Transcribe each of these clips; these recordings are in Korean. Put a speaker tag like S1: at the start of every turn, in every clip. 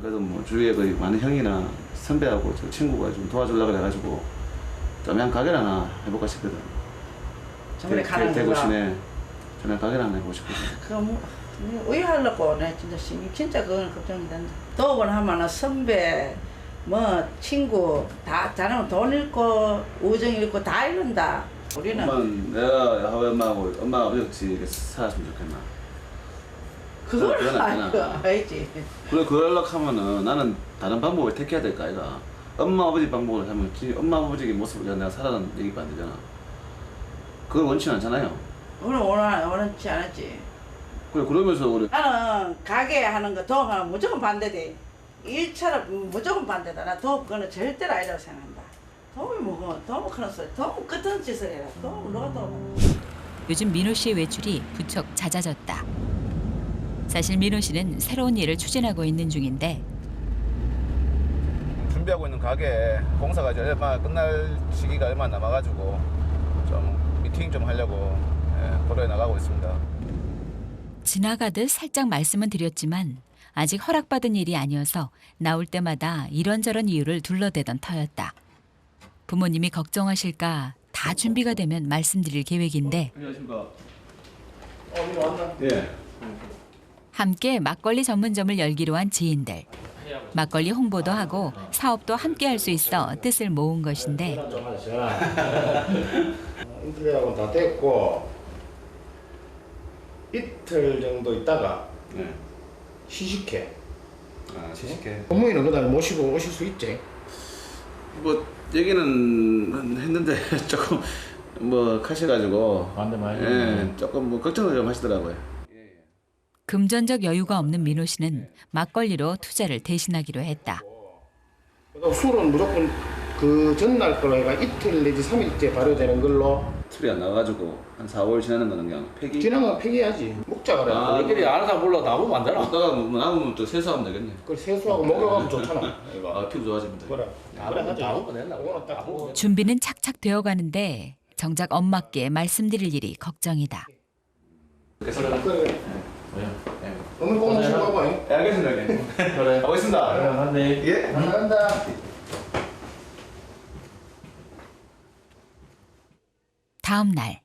S1: 그래도 뭐 주위에 거의 많은 형이나 선배하고 저 친구가 좀 도와주려고 해가지고 좀 그냥 가게를 하나 해볼까 싶거든.
S2: 정말 가는
S1: 대구
S2: 거가.
S1: 시내 그냥 가게를 하나 해보고 싶거든.
S2: 그럼 의하려고 내 진짜 진짜 그건 걱정이 된다. 도움을 하면은 선배 뭐 친구 다 잘하면 돈 잃고 우정 잃고 다 잃는다. 우리는
S1: 엄마는 내가 엄마하고 엄마 아버지 같이 이렇게 살았으면 좋겠나.
S2: 그걸
S1: 그건 안 되나.
S2: 알지.
S1: 그래 그러려고 하면은 나는 다른 방법을 택해야 될까 아이가. 엄마 아버지 방법을 하면 엄마 아버지의 모습을 내가 살아는 얘기가 안 되잖아. 그걸 원치 않잖아요.
S2: 우리는 원치 않았지.
S1: 그래 그러면서 우리
S2: 나는 가게 하는 거 도움하면 무조건 반대돼. 일처럼 무조건 반대다. 나 도움 그거는 절대로 아니라고 생각한다. 도움이 뭐고 도움 그런 소리 도움 끝은 짓을 해라. 도움 누가 도움.
S3: 요즘 민호 씨의 외출이 부쩍 잦아졌다. 사실 민호 씨는 새로운 일을 추진하고 있는 중인데
S1: 준비하고 있는 가게 공사가 이제 얼마 끝날 시기가 얼마 남아가지고 좀 미팅 좀 하려고 고려해 나가고 있습니다.
S3: 지나가듯 살짝 말씀은 드렸지만 아직 허락받은 일이 아니어서 나올 때마다 이런저런 이유를 둘러대던 터였다. 부모님이 걱정하실까 다 준비가 되면 말씀드릴 계획인데
S1: 안녕하십니까.
S2: 이리 왔나?
S1: 예.
S3: 함께 막걸리 전문점을 열기로 한 지인들. 막걸리 홍보도 하고 사업도 함께 할 수 있어 뜻을 모은 것인데
S4: 인터넷하고 다 됐고 이틀 정도 있다가
S1: 네.
S4: 시식회.
S1: 아 시식회.
S4: 어머니는 그다음에 모시고 오실 수 있지?
S1: 뭐 얘기는 했는데 조금 뭐 하셔가지고
S4: 반대 많이.
S1: 예, 조금 뭐 걱정을 좀 하시더라고요.
S3: 금전적 여유가 없는 민호 씨는 막걸리로 투자를 대신하기로 했다.
S4: 그다음 술은 무조건 그 전날 걸로 해가 이틀 내지 3일째 발효되는 걸로.
S1: 술이 안 나와가지고 한 4월 지나는 거는 그냥 폐기.
S4: 지나면 폐기해야지. 먹자 그래.
S1: 아,
S5: 우리끼리 아는 사람 몰라 나보면 안 되나?
S1: 먹다가 뭐 남으면 또 세수하면 되겠네.
S4: 그걸 세수하고 먹어가면 좋잖아. 이거.
S1: 아 피부 좋아집니다.
S4: 그래.
S5: 나보면 나보면 된다.
S4: 그거는 딱 보고.
S3: 준비는 착착 되어 가는데 정작 엄마께 말씀드릴 일이 걱정이다.
S4: 그래. 오늘 꼭 모시고 와봐.
S1: 네, 알겠습니다. 네.
S5: 그래.
S1: 가보겠습니다.
S5: 한대.
S1: 예.
S4: 감사합니다.
S3: 다음 날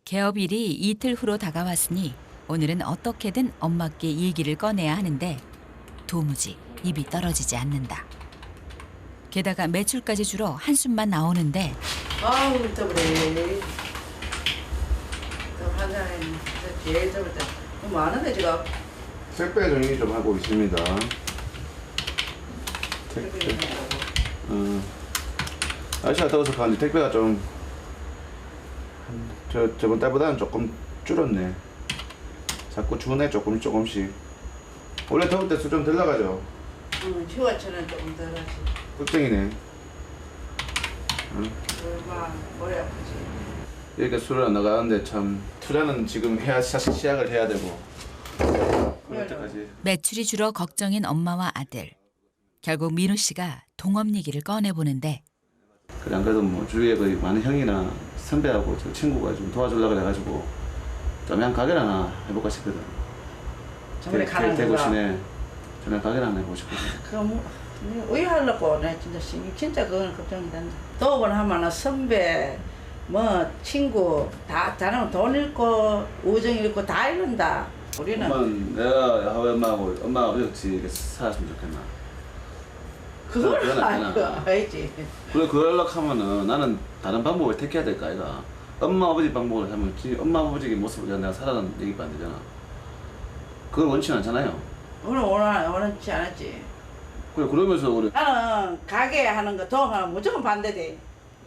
S3: 개업일이 이틀 후로 다가왔으니 오늘은 어떻게든 엄마께 얘기를 꺼내야 하는데 도무지 입이 떨어지지 않는다. 게다가 매출까지 줄어 한숨만 나오는데
S2: 아우 또 그래. 또 한잔해. 제일 더울 때. 너무 많은데 지금.
S1: 택배 정리 좀 하고 있습니다. 택배. 날씨가 더워서 그런지 택배가 좀 저번 달보다는 조금 줄었네. 자꾸 주네 조금씩. 원래 더울 때 수 좀 덜 나가죠.
S2: 휴가철은 조금 덜 하지.
S1: 걱정이네.
S2: 얼마 머리 아프지.
S1: 이렇게 술을 안 나가는데 참 투자는 지금 시작을 해야 되고. 그럴 때까지.
S3: 매출이 줄어 걱정인 엄마와 아들. 결국 민호 씨가 동업 얘기를 꺼내보는데
S1: 그래 안 그래도 뭐 주위에 거의 많은 형이나 선배하고 저 친구가 좀 도와주려고 해가지고 좀 그냥 가게를 하나 해볼까 싶거든.
S2: 정말 가는
S1: 대구
S2: 거가.
S1: 시내 그냥 가게를 하나 해보고 싶거든.
S2: 그럼 의하려고 내 진짜 그건 걱정이 된다. 도움을 하면은 선배 뭐 친구 다 잘하면 돈 잃고 우정 잃고 다 잃는다. 우리는
S1: 엄마는 내가 엄마하고 엄마 아버지 같이 이렇게 살았으면 좋겠나.
S2: 그걸
S1: 그건 안
S2: 알고
S1: 되나.
S2: 알지.
S1: 그래 그러려고 하면은 나는 다른 방법을 택해야 될까 아이가. 엄마 아버지 방법을 하면 엄마 아버지의 모습을 내가 살아는 얘기가 안 되잖아. 그걸 원치 않잖아요.
S2: 우리는 원치 않았지.
S1: 그래 그러면서 우리
S2: 나는 가게 하는 거 도움하면 무조건 반대돼.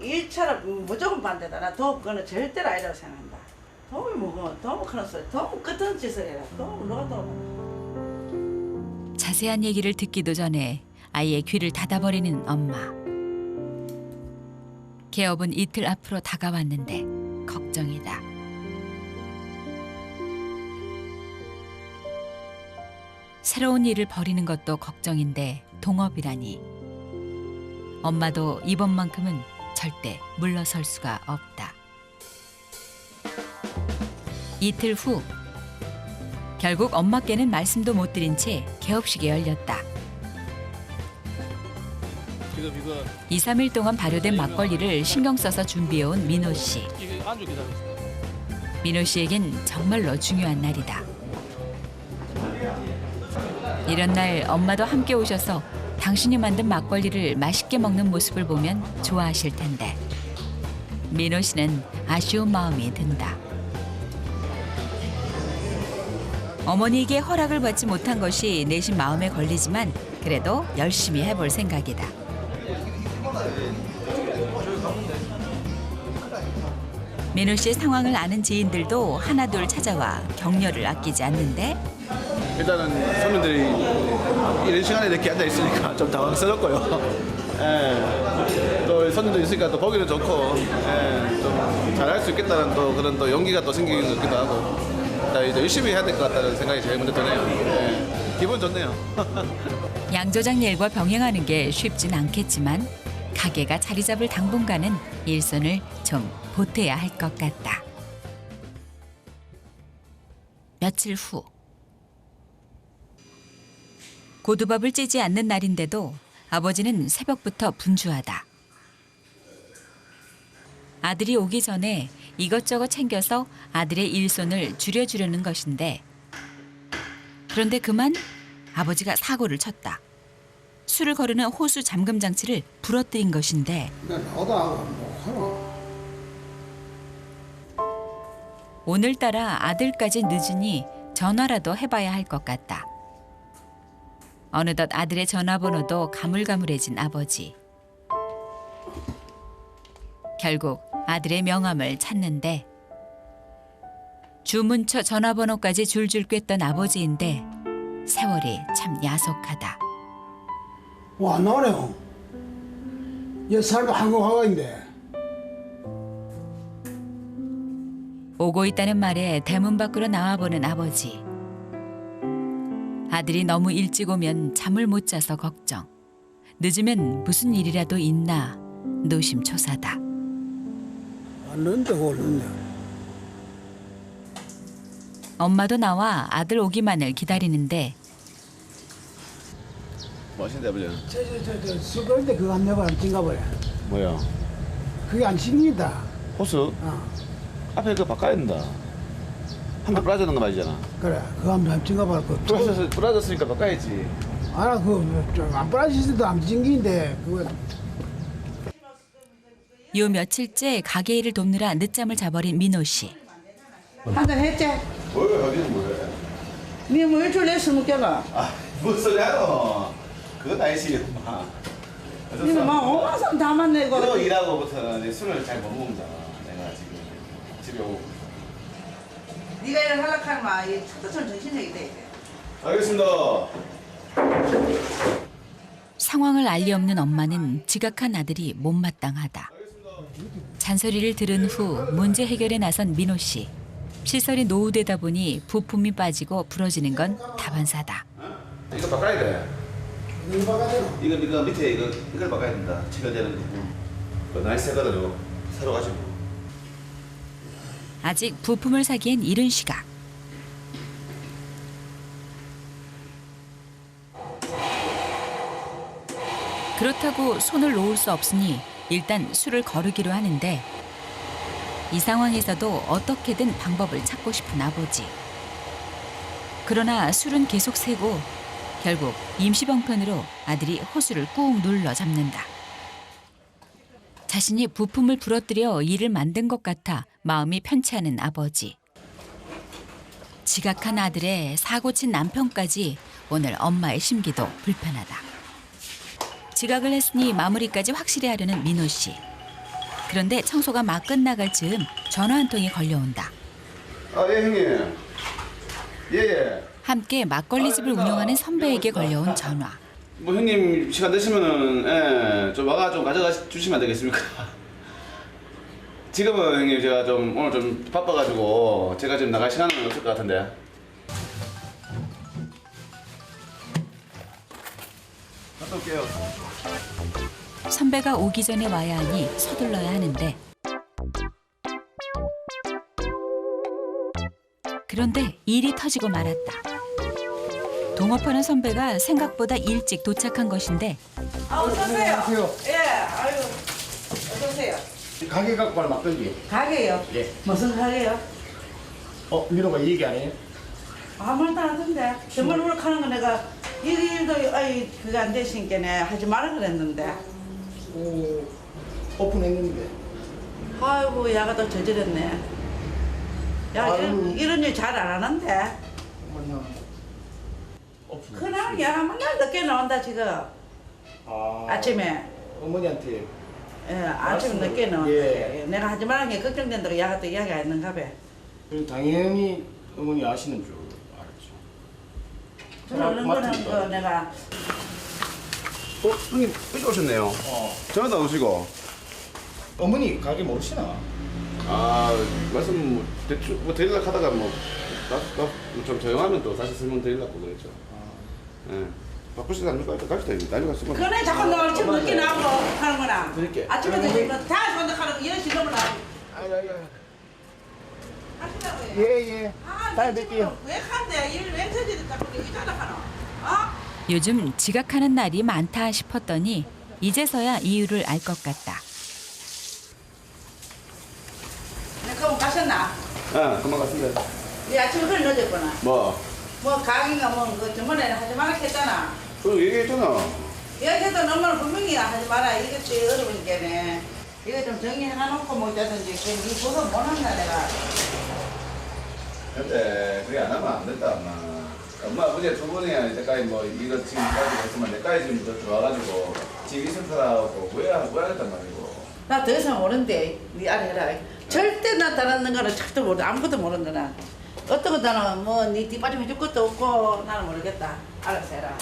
S2: 일처럼 무조건 반대다. 나 도움 그거는 절대로 아니라고 생각한다. 도움이 뭐고 도움 그런 소리 도움 끝은 짓을 해라. 도움 누가 도움.
S3: 자세한 얘기를 듣기도 전에 아이의 귀를 닫아버리는 엄마. 개업은 이틀 앞으로 다가왔는데 걱정이다. 새로운 일을 벌이는 것도 걱정인데 동업이라니. 엄마도 이번만큼은 절대 물러설 수가 없다. 이틀 후 결국 엄마께는 말씀도 못 드린 채 개업식이 열렸다.
S5: 지금 이거
S3: 2, 3일 동안 발효된 막걸리를 신경 써서 준비해온 민호 씨.
S5: 이게 안주 기다리고 있어요.
S3: 민호 씨에겐 정말로 중요한 날이다. 이런 날 엄마도 함께 오셔서 당신이 만든 막걸리를 맛있게 먹는 모습을 보면 좋아하실 텐데 민호 씨는 아쉬운 마음이 든다. 어머니에게 허락을 받지 못한 것이 내심 마음에 걸리지만 그래도 열심히 해볼 생각이다. 민호 씨의 상황을 아는 지인들도 하나둘 찾아와 격려를 아끼지 않는데
S1: 일단은 손님들이 이런 시간에 이렇게 앉아 있으니까 좀 당황스럽고요. 예, 또 손님도 있으니까 또 보기는 좋고, 예, 좀 잘할 수 있겠다는 또 그런 또 용기가 또 생기는 것 같기도 하고, 일단 이제 열심히 해야 될 것 같다는 생각이 제일 먼저 드네요. 예, 기분 좋네요.
S3: 양조장 일과 병행하는 게 쉽진 않겠지만 가게가 자리 잡을 당분간은 일손을 좀 보태야 할 것 같다. 며칠 후 고두밥을 찌지 않는 날인데도 아버지는 새벽부터 분주하다. 아들이 오기 전에 이것저것 챙겨서 아들의 일손을 줄여주려는 것인데 그런데 그만 아버지가 사고를 쳤다. 술을 거르는 호수 잠금 장치를 부러뜨린 것인데 오늘따라 아들까지 늦으니 전화라도 해봐야 할 것 같다. 어느덧 아들의 전화번호도 가물가물해진 아버지. 결국 아들의 명함을 찾는데 주문처 전화번호까지 줄줄 꿰던 아버지인데 세월이 참 야속하다.
S6: 안 나오네요. 얘 살도 한국화가인데.
S3: 오고 있다는 말에 대문 밖으로 나와보는 아버지. 아들이 너무 일찍 오면 잠을 못 자서 걱정. 늦으면 무슨 일이라도 있나 노심초사다.
S6: 왔는데 오는데.
S3: 엄마도 나와 아들 오기만을 기다리는데
S1: 멋있는데 아버지.
S6: 술 그럴 때 그거 안 내봐 안 찐가버려.
S1: 뭐야?
S6: 그게 안 씁니다.
S1: 호수? 앞에 그거 바꿔야 된다. 한번 부러졌는 거 말이잖아.
S6: 그래 그거 안 찐가버려.
S1: 부러졌으니까 바꿔야지.
S6: 알아 그안 빠지지도 안 찐기인데 그거.
S3: 요 며칠째 가게 일을 돕느라 늦잠을 자버린 민호 씨.
S2: 한잔 했지?
S1: 뭐야, 하기는 뭐해?
S2: 니 뭐 일주일 내술 먹겠나?
S1: 아, 무슨 소리야? 그건 아니지, 엄마.
S2: 니는 막 오만 사람 다 만나고.
S1: 너 일하고부터는 술을 잘 못 먹는다. 내가 지금 집에 오고.
S2: 네가 일을 하려고 하면 이 차트처럼 정신력이 돼.
S1: 알겠습니다.
S3: 상황을 알리 없는 엄마는 지각한 아들이 못마땅하다. 잔소리를 들은 후 문제 해결에 나선 민호 씨. 시설이 노후되다 보니 부품이 빠지고 부러지는 건 다반사다.
S1: 이거 바꿔야 돼.
S6: 이거 바꿔야 되나?
S1: 이거 밑에 이걸 바꿔야 된다. 체결되는 부분. 날이 새거든요. 새로 가지고.
S3: 아직 부품을 사기엔 이른 시각. 그렇다고 손을 놓을 수 없으니 일단 술을 거르기로 하는데 이 상황에서도 어떻게든 방법을 찾고 싶은 아버지. 그러나 술은 계속 새고 결국 임시방편으로 아들이 호수를 꾹 눌러 잡는다. 자신이 부품을 부러뜨려 일을 만든 것 같아 마음이 편치 않은 아버지. 지각한 아들의 사고친 남편까지 오늘 엄마의 심기도 불편하다. 지각을 했으니 마무리까지 확실히 하려는 민호 씨. 그런데 청소가 막 끝나갈 즈음 전화 한 통이 걸려온다.
S1: 아, 예, 형님. 예.
S3: 함께 막걸리집을 운영하는 선배에게 걸려온 전화.
S1: 뭐 형님 시간 되시면은 좀 와가 좀 가져가 주시면 안 되겠습니까? 지금은 형님 제가 좀 오늘 좀 바빠가지고 제가 지금 나갈 시간은 없을 것 같은데. 갔다 올게요.
S3: 선배가 오기 전에 와야 하니 서둘러야 하는데 그런데 일이 터지고 말았다. 동업하는 선배가 생각보다 일찍 도착한 것인데
S2: 아, 어서오세요.
S4: 안녕하세요.
S2: 예, 아유, 어서오세요.
S4: 가게 갖고 말 맞던지.
S2: 가게요?
S4: 예.
S2: 무슨 가게요?
S4: 민호가 얘기 안 해요?
S2: 아무 말도 안 하던데. 정말 노력하는 거 내가 이 일도 아이 그게 안 되시니까 하지 말라 그랬는데.
S4: 오픈했는데.
S2: 아이고 야가 또 저지렸네. 야
S4: 아이고.
S2: 이런 일 잘 안 하는데.
S4: 어머나.
S2: 그날 야가 맨날 늦게 나온다 지금. 아침에.
S4: 어머니한테.
S2: 예, 아침 늦게 나온다.
S4: 예.
S2: 내가 하지 말라는 게 걱정된다고 야가 또 이야기가 있는가 봐.
S4: 그래서 당연히 어머니 아시는 줄 알았죠.
S2: 저는 어느 거는 거 내가
S1: 형님 일찍 오셨네요. 전화도 안 오시고.
S4: 어머니 가게 모르시나?
S1: 아 말씀 뭐 대충 뭐 드리려고 하다가 좀 조용하면 또 다시 설명 드리려고 그랬죠. 예. 바쁘시지 않을까? 일단 갑시다. 나중에 갔으면.
S2: 그래 자꾸 너 아침 늦게 나오고 하는 거나.
S1: 드릴게.
S2: 아침에 지금 다 선택하는 거 이런 식으로 나오고. 하시라고요.
S4: 예예.
S2: 아,
S4: 다음에 뵐게요.
S2: 왜 간대? 일왜 저지를 자꾸 이자라 하노? 어?
S3: 요즘 지각하는 날이 많다 싶었더니 이제서야 이유를 알 것 같다.
S2: 내 그럼 가셨나?
S1: 예, 금방 갔습니다.
S2: 네 아침에 그래 늦었구나.
S1: 뭐?
S2: 뭐 강의가 뭐그 저번에는 하지 말라 했잖아.
S1: 그럼 얘기했잖아.
S2: 여기도 너무 분명히 하지 마라. 이것도 어려우니까네. 이거 좀 정리해놓고 먹자든지 이 보도 못 한다 내가.
S1: 근데 그게 안 하면 안 된다, 엄마 아버지 두 분이 이제까지 뭐 이거 지금까지 했지만 내까지 지금 더 들어와가지고 집 있을 사람하고 후회하겠단 말이고.
S2: 나 더 이상 모른대. 네 알아 해라. 절대 나 다른 거는 절대 모르. 아무것도 모른다 나. 어떤 거 나는 뭐네 뒷받침 해줄 것도 없고 나는 모르겠다. 알아서 해라.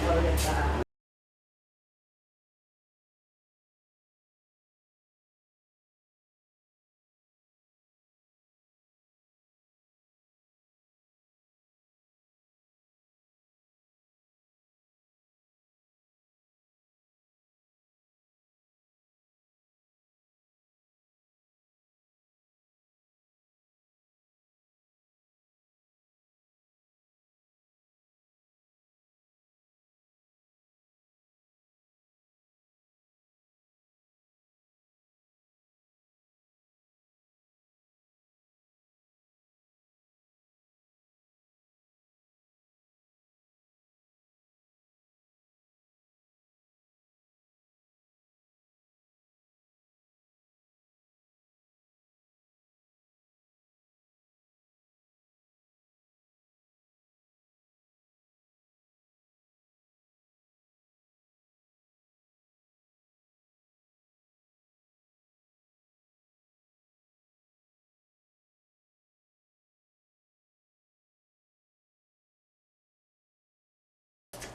S2: 모르겠다.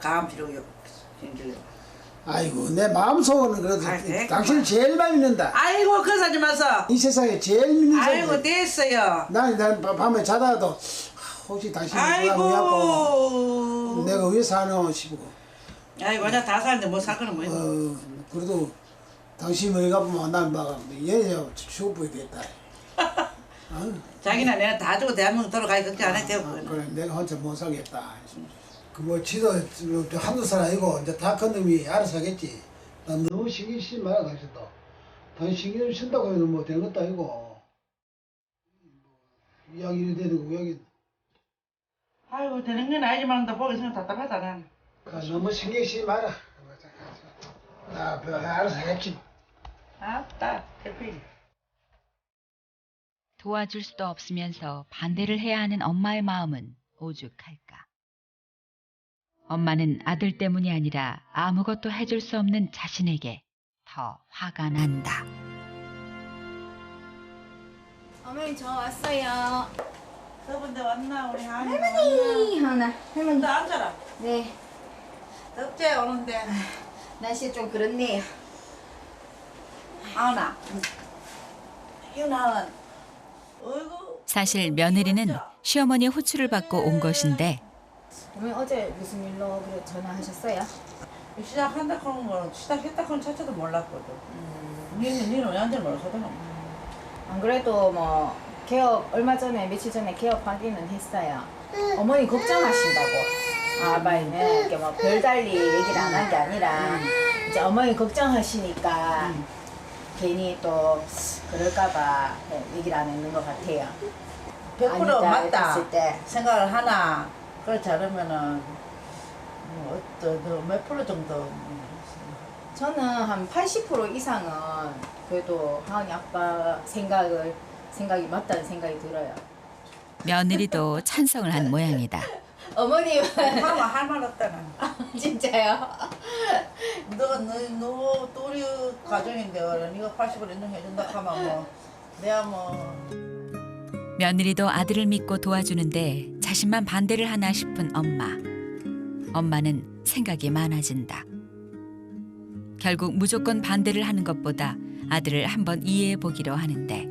S2: 감 필요요.
S6: 아이고 내 마음속은 그래도
S2: 아이, 네.
S6: 당신을 제일 많이 믿는다.
S2: 아이고 그거 하지 마서.
S6: 이 세상에 제일 믿는
S2: 아이고
S6: 사람.
S2: 됐어요.
S6: 난 밤에 자다가도 혹시 당신이
S2: 아이고.
S6: 내가 왜 사노 싶고.
S2: 아이고 나 다 사는데 뭐 사거는 뭐.
S6: 그래도 당신 어디 가보면 난막 얘야 죽어보게 됐다.
S2: 자기나 내가 다 주고 대한민국 돌아가기 걱정 안 해도 되고.
S6: 그래 내가 혼자 못 살겠다. 그 뭐 지도 한두 살 아니고 이제 다 큰 놈이 알아서 하겠지. 난 너무 신경 쓰지 마라 당신도. 당신 신경 좀 쓴다고 해도 뭐 된 것도 아니고. 이야기를 되는 이야기.
S2: 아이고 되는 건 아니지만 또 보기 생각 답답하다 난.
S6: 너무 신경 쓰지 마라. 알아서 하겠지.
S2: 아따 대필.
S3: 도와줄 수도 없으면서 반대를 해야 하는 엄마의 마음은 오죽할까. 엄마는 아들 때문이 아니라 아무것도 해줄 수 없는 자신에게 더 화가 난다.
S7: 어머니 저 왔어요.
S2: 저번에 왔나 우리 할머니.
S7: 할머니 하나 할머니.
S2: 너 앉아라.
S7: 네
S2: 덥지 오는데.
S7: 날씨 좀 그렇네요.
S2: 아나. 희은아. 어이구.
S3: 사실 며느리는 시어머니의 호출을 받고 온 것인데
S7: 어머니 어제 무슨 일로 그래 전화하셨어요?
S2: 시작한다 그런 거 시작했다 그런 자체도 몰랐거든. 니는 언제 몰랐거든.
S7: 안 그래도 뭐 개업 얼마 전에 며칠 전에 개업 확인은 했어요. 어머니 걱정하신다고. 아빠는 이렇게 뭐 별달리 얘기를 안 한 게 아니라 이제 어머니 걱정하시니까 괜히 또 그럴까봐 얘기를 안 했는 것 같아요.
S2: 100%
S7: 아니다,
S2: 맞다
S7: 했을 때.
S2: 생각을 하나 그렇지 않으면은 몇 프로 정도
S7: 저는 한 80% 이상은 그래도 하은이 아빠 생각이 맞다는 생각이 들어요.
S3: 며느리도 찬성을 한 모양이다.
S7: 어머님
S2: 하면 할 말 없다 난.
S7: 진짜요?
S2: 너 우리 가정인데 네가 80을 인정해준다 하면 뭐 내가 뭐
S3: 며느리도 아들을 믿고 도와주는데 자신만 반대를 하나 싶은 엄마. 엄마는 생각이 많아진다. 결국 무조건 반대를 하는 것보다 아들을 한번 이해해 보기로 하는데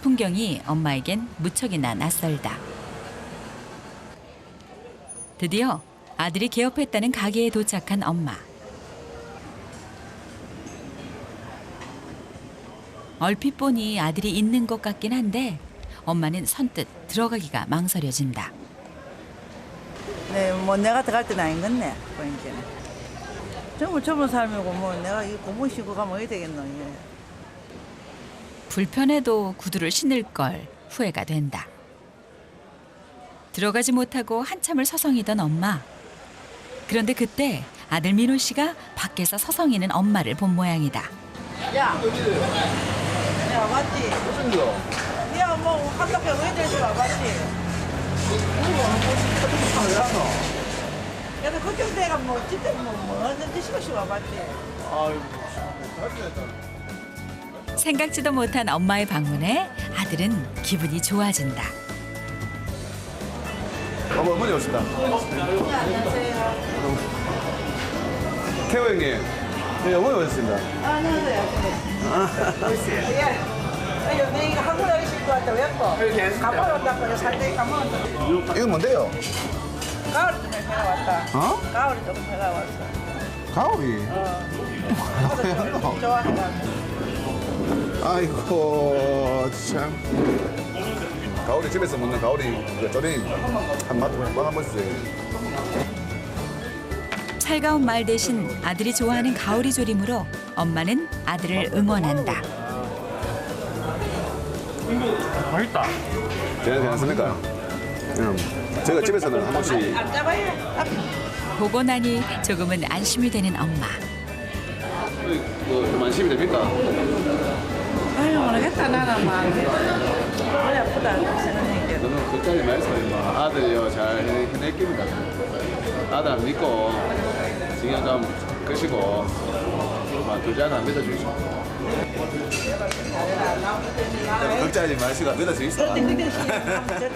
S3: 풍경이 엄마에겐 무척이나 낯설다. 드디어 아들이 개업했다는 가게에 도착한 엄마. 얼핏 보니 아들이 있는 것 같긴 한데 엄마는 선뜻 들어가기가 망설여진다.
S2: 네, 뭐 내가 들어갈 때는 아니겠네. 뭐 이제는 젊은 삶이고 뭐 내가 이 고문 쉬고 가면 어디 되겠노. 예.
S3: 불편해도 구두를 신을 걸 후회가 된다. 들어가지 못하고 한참을 서성이던 엄마. 그런데 그때 아들 민호 씨가 밖에서 서성이는 엄마를 본 모양이다.
S2: 야, 야 왔지?
S1: 무슨 일이요?
S2: 야, 뭐 한덕에 왜 될지 와봤지?
S1: 왜 왔노?
S2: 그래서 걱정돼가 뭐 집에 뭐 언제 시고시 와봤지?
S1: 아이고 잘 지냈다.
S3: 생각지도 못한 엄마의 방문에 아들은 기분이 좋아진다.
S1: 어머니 오신다.
S2: 안녕하세요.
S1: 태호 형님. 네, 어머니 오셨습니다.
S2: 안녕하세요. 예. 여기 이거 한국 오실 것 같아. 왜 또? 가보러 온다고 살때 가면
S1: 이건 뭔데요?
S2: 가을 좀 해가 왔다.
S1: 어?
S2: 가을이 조금 해가 왔어.
S1: 가오리.
S2: 좀 좋아해가지고.
S1: 아이고 참. 가오리 집에서 먹는 가오리 그 조림 한번 쓰세요.
S3: 살가운 말 대신 아들이 좋아하는 가오리 조림으로 엄마는 아들을 응원한다.
S5: 맛있다.
S1: 제가 괜찮습니까? 제가 집에서는 한 번씩
S2: 안 잡아요.
S1: 보고
S3: 나니 조금은 안심이 되는 엄마.
S1: 좀 안심이 됩니까?
S2: 아유 모르겠다 나는 막 머리 아프다 생각했는데.
S1: 너는 걱정하지 마세요. 아들요 잘 해낼 겁니다. 아들 안 믿고 신경 좀 끄시고 둘째 아들 안 믿어주시고 걱정하지 마시고 믿을 수 있어.
S2: 절대